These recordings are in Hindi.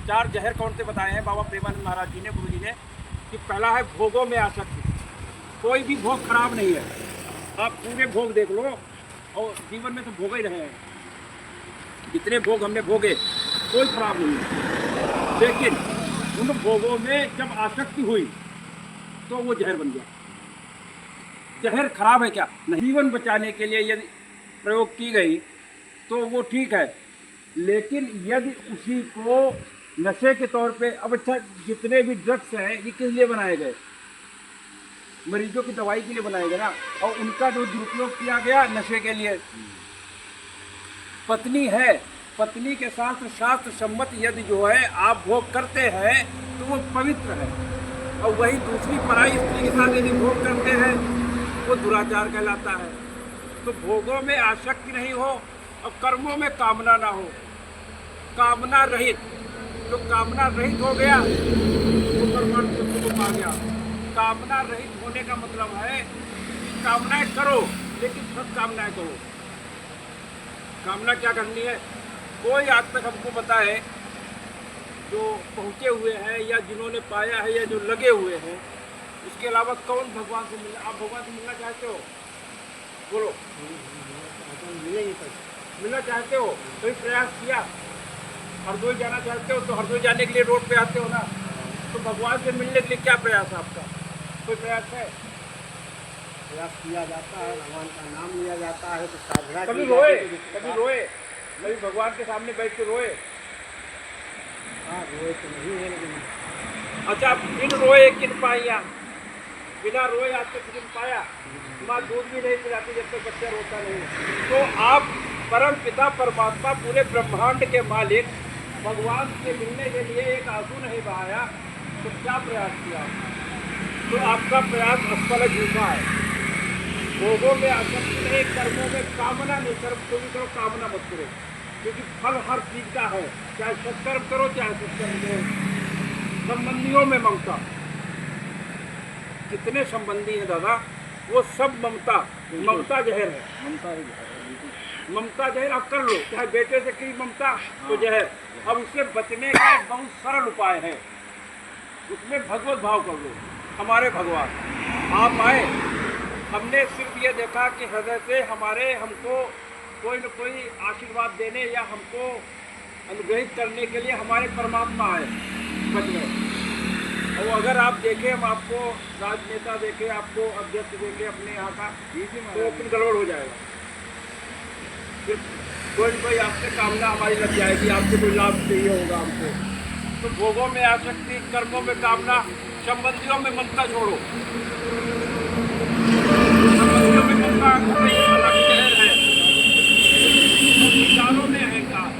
चार जहर कौन से बताए हैं बाबा प्रेमानंद महाराज जी ने, गुरु जी ने, कि पहला है भोगों में आसक्ति। कोई भी भोग खराब नहीं है, आप पूरे भोग देख लो, और जीवन में तो भोग ही रहे हैं, जितने भोग हमने भोगे कोई खराब नहीं है, लेकिन उन भोगों में जब आसक्ति हुई तो वो जहर बन गया। जहर खराब है क्या? नहीं, जीवन बचाने के लिए यदि प्रयोग की गई तो वो ठीक है, लेकिन यदि उसी को नशे के तौर पे, अब अच्छा जितने भी ड्रग्स हैं ये किस लिए बनाए गए? मरीजों की दवाई के लिए बनाए गए ना, और उनका जो दुरुपयोग किया गया नशे के लिए। पत्नी है, पत्नी के साथ शास्त्र सम्मत यदि जो है आप भोग करते हैं तो वो पवित्र है, और वही दूसरी पराई स्त्री के साथ यदि भोग करते हैं वो दुराचार कहलाता है। तो भोगों में आसक्ति नहीं हो और कर्मों में कामना ना हो, कामना रहित। जो कामना रहित हो गया वो परमात्मा तत्व को पा गया। कामना रहित होने का मतलब है कि कामनाएं करो लेकिन सब कामनाएं करो। कामना क्या करनी है? कोई आज तक हमको पता है जो पहुँचे हुए हैं या जिन्होंने पाया है या जो लगे हुए हैं, उसके अलावा कौन भगवान से मिलना? आप भगवान से मिलना चाहते हो? बोलो, मिलना चाहते हो? कोई प्रयास किया? हरदोई जाना चाहते हो तो हरदोई जाने के लिए रोड पे आते हो ना, तो भगवान से मिलने के लिए क्या प्रयास है आपका? कोई प्रयास है? प्रयास किया जाता है, भगवान का नाम लिया जाता है, तो साधना कभी की रोए? जाती है। कभी रोए? कभी भगवान के सामने बैठ के रोए? हाँ, रोए तो नहीं है, लेकिन अच्छा, बिन रोए किन पाइया? बिना रोए आज तक किन पाया? माँ दूध भी नहीं पिलाती जब तक बच्चा रोता नहीं। तो आप परम पिता परमात्मा पूरे ब्रह्मांड के मालिक भगवान से मिलने के लिए एक आंसू नहीं बहाया तो क्या प्रयास किया? तो आपका प्रयास असफल झूठा है। भोगों में आसक्ति नहीं, कर्मों में कामना नहीं। कर्म को भी करो, कामना मत करो, क्योंकि फल हर चीज का है, चाहे सत्कर्म करो चाहे सत्कर्म करो। संबंधियों में ममता, जितने संबंधी हैं दादा वो सब ममता, ममता जहर है। ममता ही है। ममता जहर आप कर लो, चाहे बेटे से की ममता तो जहर। अब उससे बचने का एक बहुत सरल उपाय है, उसमें भगवत भाव कर लो। हमारे भगवान आप आए, हमने सिर्फ ये देखा कि हृदय से हमारे हमको कोई न कोई आशीर्वाद देने या हमको अनुग्रहित करने के लिए हमारे परमात्मा आए बच गए। और अगर आप देखें, हम आपको राजनेता देखें, आपको अध्यक्ष देखें अपने यहाँ का, तो फिर गड़बड़ हो जाएगा। फिर कोई न कोई आपसे कामना हमारी लग जाएगी, आपसे कोई लाभ चाहिए होगा हमको। तो भोगों में आसक्ति, कर्मों में कामना, संबंधियों में ममता छोड़ो। संबंधियों में ममता अलग जहर है, और विचारों में अहंकार।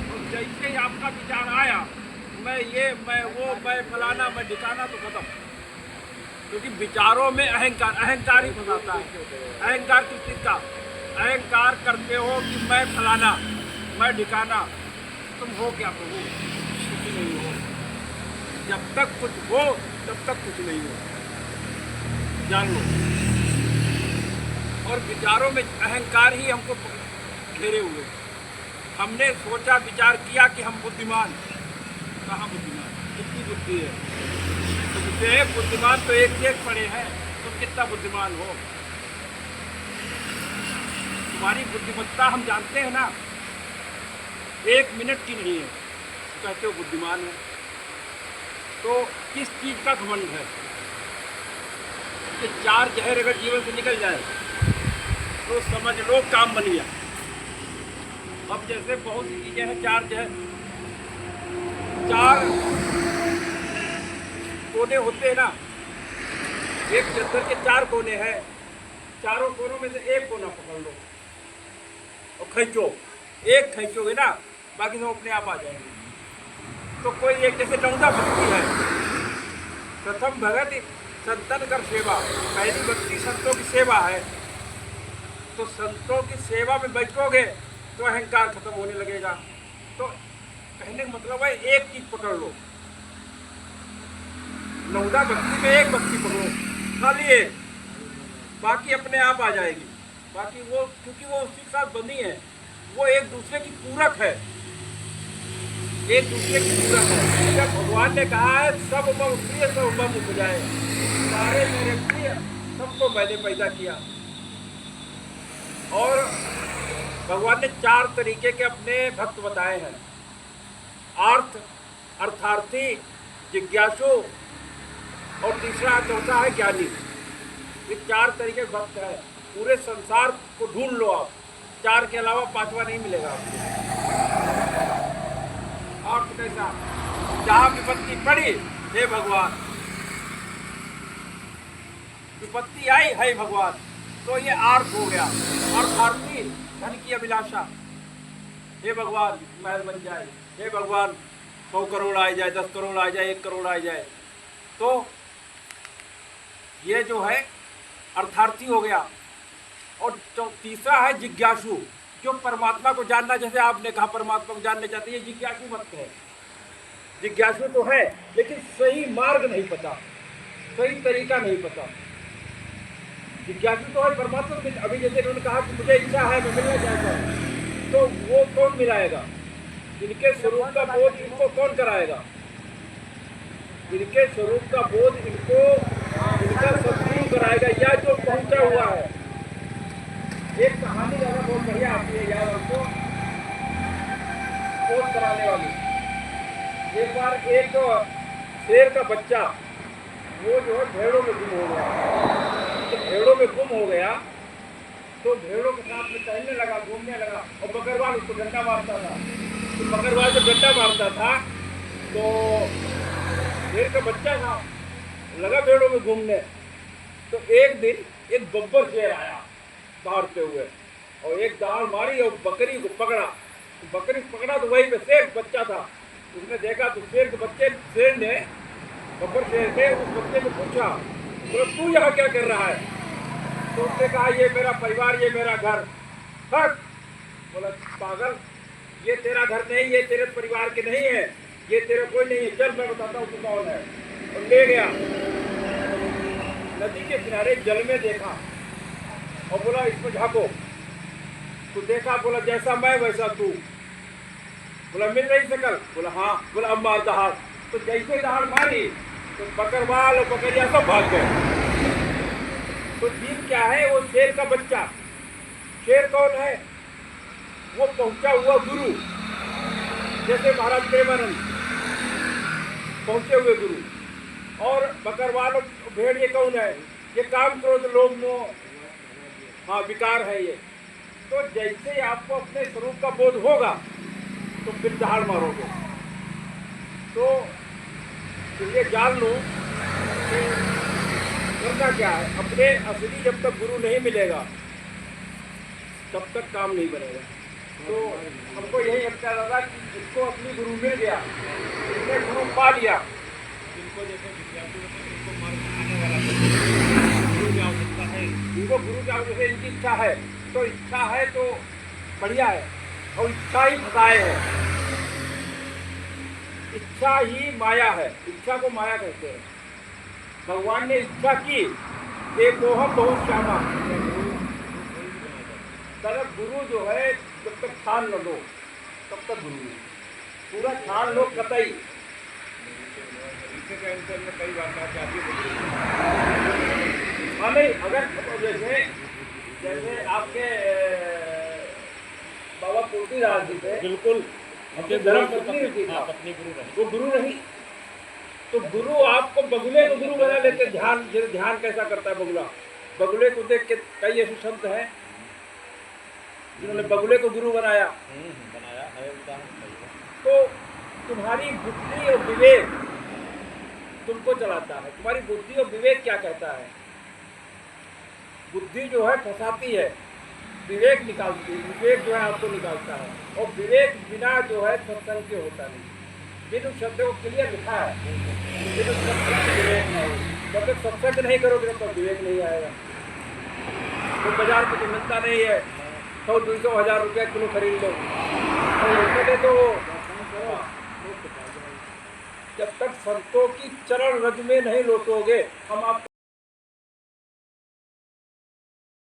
और जैसे ही आपका विचार आया मैं ये, मैं वो, मैं फलाना, मैं ठिकाना, तो खत्म। क्योंकि विचारों में अहंकार, अहंकार ही फंसाता है। अहंकार किस चीज का? अहंकार करते हो कि मैं फलाना, मैं ठिकाना, तुम हो क्या? प्रभु कुछ नहीं हो। जब तक कुछ हो तब तक कुछ नहीं हो, जान लो। और विचारों में अहंकार ही हमको घेरे हुए। हमने सोचा, विचार किया कि हम बुद्धिमान, कहाँ बुद्धिमान? कितनी बुद्धि है? तो कहते हैं बुद्धिमान तो एक से एक पड़े हैं, तुम कितना बुद्धिमान हो? तुम्हारी बुद्धिमत्ता हम जानते हैं ना, 1 मिनट की नहीं है, कहते हो बुद्धिमान है। तो किस चीज का घमंड है? कि 4 जहर अगर जीवन से निकल जाए तो समझ लो काम बन गया। अब जैसे बहुत सी चीजें हैं, 4 जहर, 4 कोने होते हैं ना, एक चद्दर के 4 कोने हैं, चारों कोनों में से एक कोना पकड़ लो और खींचो। एक खींचोगे ना, बाकी सब अपने आप आ जाएंगे। तो कोई एक जैसे नौदा भक्ति है, प्रथम भगत संतन कर सेवा, पहली भक्ति संतों की सेवा है। तो संतों की सेवा में बैठोगे तो अहंकार खत्म होने लगेगा। तो कहने का मतलब है एक चीज पकड़ लो, नौदा भक्ति में एक भक्ति पकड़ो, खाली एक, बाकी अपने आप आ जाएगी। बाकी वो, क्योंकि वो उसी के साथ बनी है, वो एक दूसरे की पूरक है। एक दूसरे की पूरक है। जब भगवान ने कहा है सब मम प्रिय सब मम उपजाए, सारे मेरे प्रिय, सबको मैंने पैदा किया। और भगवान ने 4 तरीके के अपने भक्त बताए हैं, आर्थ, अर्थार्थी, जिज्ञासु और तीसरा चौथा है ज्ञानी। ये 4 तरीके के भक्त हैं। पूरे संसार को ढूंढ लो आप, 4 के अलावा 5वां नहीं मिलेगा आपको। और तो कैसा, जहाँ विपत्ति पड़ी हे भगवान, विपत्ति आई है भगवान, तो ये आर्थ हो गया। अर्थार्थी, धन की अभिलाषा, हे भगवान महल बन जाए, हे भगवान 100 करोड़ आ जाए, 10 करोड़ आ जाए, 1 करोड़ आ जाए। तो ये जो है अर्थार्थी हो गया। और तीसरा है जिज्ञासु, जो परमात्मा को जानना, जैसे आपने कहा परमात्मा को जानना चाहते हैं, ये जिज्ञासु भक्त है। जिज्ञासु तो है लेकिन सही मार्ग नहीं पता, सही तरीका नहीं पता। जिज्ञासु तो है परमात्मा को, अभी जैसे उन्होंने कहा कि मुझे इच्छा है, मैं मिलना चाहता हूँ, तो वो कौन मिलाएगा? इनके स्वरूप का बोध इनको कौन कराएगा? इनके स्वरूप का बोध इनको इनका सद्गुरु कराएगा, या जो पहुंचा हुआ है। एक कहानी ज़्यादा बहुत बढ़िया आती है यार हमको, बोध कराने वाली। एक बार एक शेर का बच्चा वो जो है भेड़ों में गुम हो गया। तो भेड़ों में गुम हो गया तो भेड़ों के साथ में टहलने लगा, घूमने लगा, और बकरवाल उसको डंडा मारता था। तो बकरवाल जब डंडा मारता था तो शेर का बच्चा था, लगा भेड़ों में घूमने। तो एक दिन एक बब्बर शेर आया दौड़ते हुए, और एक दहाड़ मारी और बकरी को पकड़ा। तो बकरी को पकड़ा तो वहीं पे शेर बच्चा था, उसने देखा तो शेर के बच्चे, शेर ने बब्बर शेर ने उस बच्चे को पूछा, बोला तू यहाँ क्या कर रहा है? तो उसने कहा ये मेरा परिवार, ये मेरा घर। हट! बोला पागल, ये तेरा घर नहीं, ये तेरे परिवार के नहीं है, ये तेरा कोई नहीं है, चल मैं बताता हूँ तू कौन है। और ले गया नदी के किनारे, जल में देखा और बोला इसको झाँको। तो देखा, बोला जैसा मैं वैसा तू। बोला मिल रही शकल? बोला हाँ। बोला अब मार दहाड़। तो जैसे दहाड़ मारी तो बकरवाल और बकरिया सब भाग गए। तो जीव क्या है? वो शेर का बच्चा। शेर कौन है? वो पहुंचा हुआ गुरु, जैसे महाराज प्रेमानंद पहुंचे हुए गुरु। और बकरवाल और भेड़ ये कौन है? ये काम क्रोध लोभ मोह, हाँ विकार है ये। तो जैसे आपको अपने स्वरूप का बोध होगा तो फिर दहाड़ मारोगे। तो ये जान लो कि करना क्या है। अपने असली जब तक गुरु नहीं मिलेगा तब तक काम नहीं बनेगा। तो हमको यही लगता लगा कि जिसको अपनी गुरु मिल गया, जिसने गुरु पा लिया, जिनको जैसे विद्यार्थी उनको मार्ग दिखाने वाला गुरु की आवश्यकता है, जिनको गुरु की आवश्यकता है, इनकी इच्छा है, तो इच्छा है तो बढ़िया है। और इच्छा ही फसाए है, इच्छा ही माया है, इच्छा को माया कहते हैं। भगवान ने इच्छा की, एकोहम बहुत श्यामा। तरफ गुरु जो है जब तक छान न लो तब तक गुरु नहीं, पूरा छान लो कतई। कई बार हाँ नहीं, अगर जैसे जैसे आपके बाबा तुलसीदास जी थे, बिल्कुल अपने धर्म पत्नी थी, वो गुरु नहीं। तो गुरु आपको बगुले को गुरु बना लेते। ध्यान, ध्यान कैसा करता है बगुला, बगुले को देख के कई ऐसे संत हैं जिन्होंने बगुले को गुरु बनाया है। तो तुम्हारी बुद्धि और विवेक तुमको चलाता है। तुम्हारी बुद्धि और विवेक क्या कहता है? बुद्धि जो है फंसाती है, विवेक निकालती है, विवेक जो है आपको निकालता है। और विवेक बिना जो है सत्संग के होता नहीं। बिनु शब्द को क्लियर लिखा है, बिनु सत्संग विवेक नहीं। जब तक सत्संग नहीं करोगे तब तक विवेक नहीं आएगा। तो बाजार में तो मिलता नहीं है, 100-200 हज़ार रुपया किलो खरीद लो, तो जब तक संतों की चरण रज में नहीं लौटोगे, हम आपको